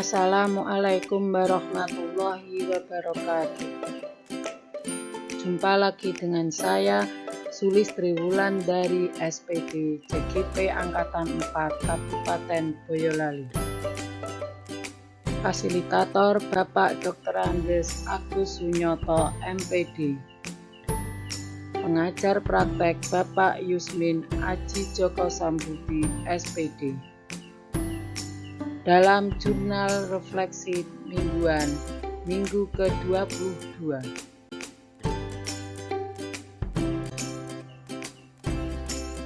Assalamualaikum warahmatullahi wabarakatuh. Jumpa lagi dengan saya Sulis Triwulan dari SPD CGP Angkatan 4 Kabupaten Boyolali. Fasilitator Bapak Dr. Andes Agus Sunyoto MPD. Pengajar praktek Bapak Yusmin Aji Joko Sambudi SPD. Dalam jurnal refleksi mingguan minggu ke-22.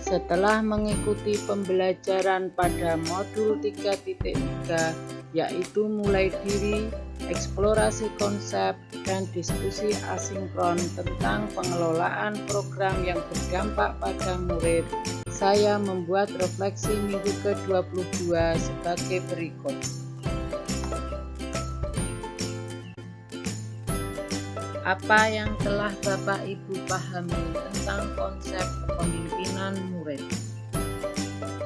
Setelah mengikuti pembelajaran pada modul 3.3 yaitu mulai diri, eksplorasi konsep, dan diskusi asinkron tentang pengelolaan program yang berdampak pada murid, saya membuat refleksi minggu ke-22 sebagai berikut. Apa yang telah Bapak Ibu pahami tentang konsep kepemimpinan murid?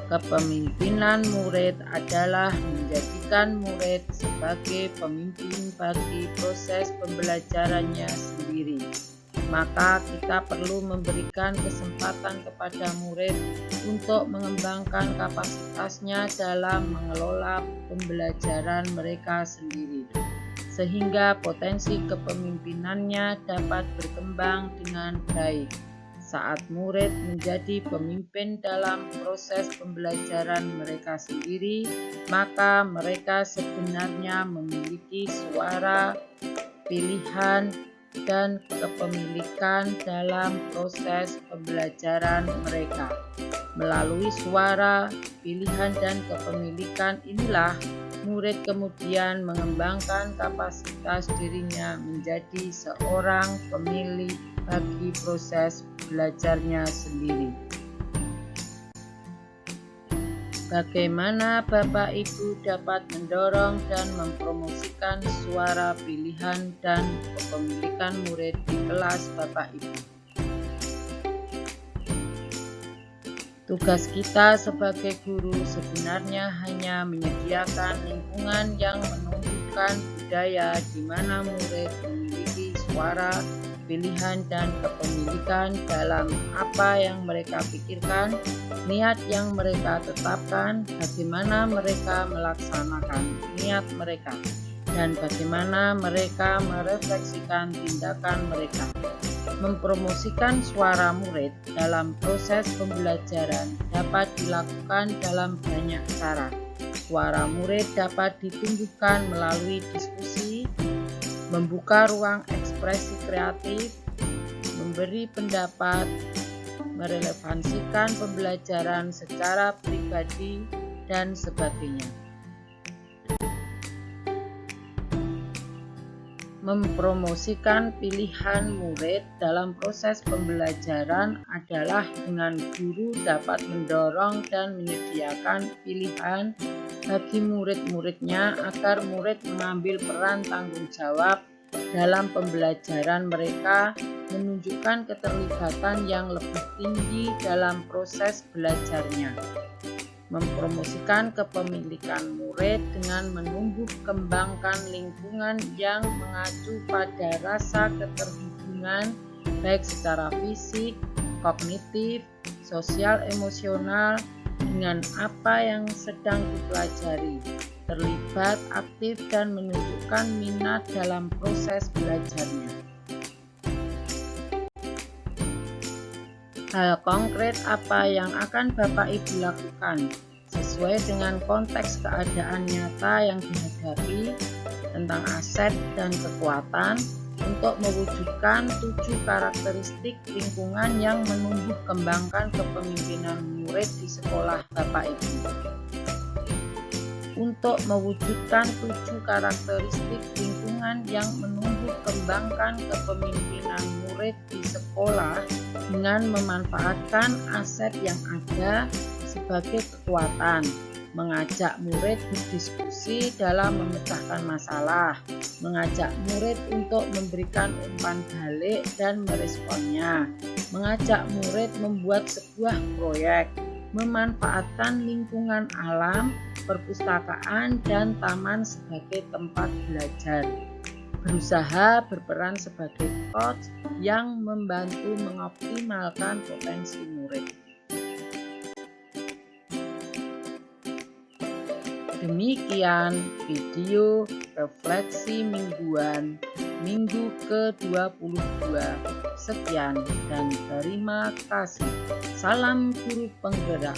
Kepemimpinan murid adalah menjadikan murid sebagai pemimpin bagi proses pembelajarannya sendiri. Maka kita perlu memberikan kesempatan kepada murid untuk mengembangkan kapasitasnya dalam mengelola pembelajaran mereka sendiri, sehingga potensi kepemimpinannya dapat berkembang dengan baik. Saat murid menjadi pemimpin dalam proses pembelajaran mereka sendiri, maka mereka sebenarnya memiliki suara, pilihan, dan kepemilikan dalam proses pembelajaran mereka. Melalui suara, pilihan, dan kepemilikan inilah murid kemudian mengembangkan kapasitas dirinya menjadi seorang pemilih bagi proses belajarnya sendiri. Bagaimana Bapak Ibu dapat mendorong dan mempromosikan suara pilihan dan kepemilikan murid di kelas Bapak Ibu? Tugas kita sebagai guru sebenarnya hanya menyediakan lingkungan yang menumbuhkan budaya di mana murid memiliki suara, pilihan, dan kepemilikan dalam apa yang mereka pikirkan, niat yang mereka tetapkan, bagaimana mereka melaksanakan niat mereka, dan bagaimana mereka merefleksikan tindakan mereka. Mempromosikan suara murid dalam proses pembelajaran dapat dilakukan dalam banyak cara. Suara murid dapat ditumbuhkan melalui diskusi, membuka ruang ekspresi kreatif, memberi pendapat, merelevansikan pembelajaran secara pribadi, dan sebagainya. Mempromosikan pilihan murid dalam proses pembelajaran adalah dengan guru dapat mendorong dan menyediakan pilihan bagi murid-muridnya agar murid mengambil peran tanggung jawab dalam pembelajaran mereka, menunjukkan keterlibatan yang lebih tinggi dalam proses belajarnya. Mempromosikan kepemilikan murid dengan menumbuh kembangkan lingkungan yang mengacu pada rasa keterhubungan baik secara fisik, kognitif, sosial, emosional dengan apa yang sedang dipelajari, terlibat aktif dan menunjukkan minat dalam proses belajarnya. Hal konkret apa yang akan Bapak Ibu lakukan sesuai dengan konteks keadaan nyata yang dihadapi tentang aset dan kekuatan untuk mewujudkan 7 karakteristik lingkungan yang menumbuh kembangkan kepemimpinan murid di sekolah Bapak Ibu. Untuk mewujudkan 7 karakteristik lingkungan yang menumbuh kembangkan kepemimpinan murid di sekolah dengan memanfaatkan aset yang ada sebagai kekuatan, mengajak murid berdiskusi dalam memecahkan masalah, mengajak murid untuk memberikan umpan balik dan meresponnya, mengajak murid membuat sebuah proyek, memanfaatkan lingkungan alam, perpustakaan dan taman sebagai tempat belajar. Berusaha berperan sebagai coach yang membantu mengoptimalkan potensi murid. Demikian video refleksi mingguan minggu ke-22. Sekian dan terima kasih. Salam guru penggerak,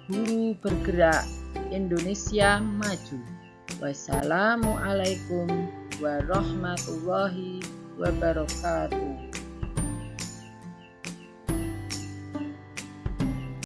guru bergerak, Indonesia maju. Wassalamualaikum warahmatullahi wabarakatuh.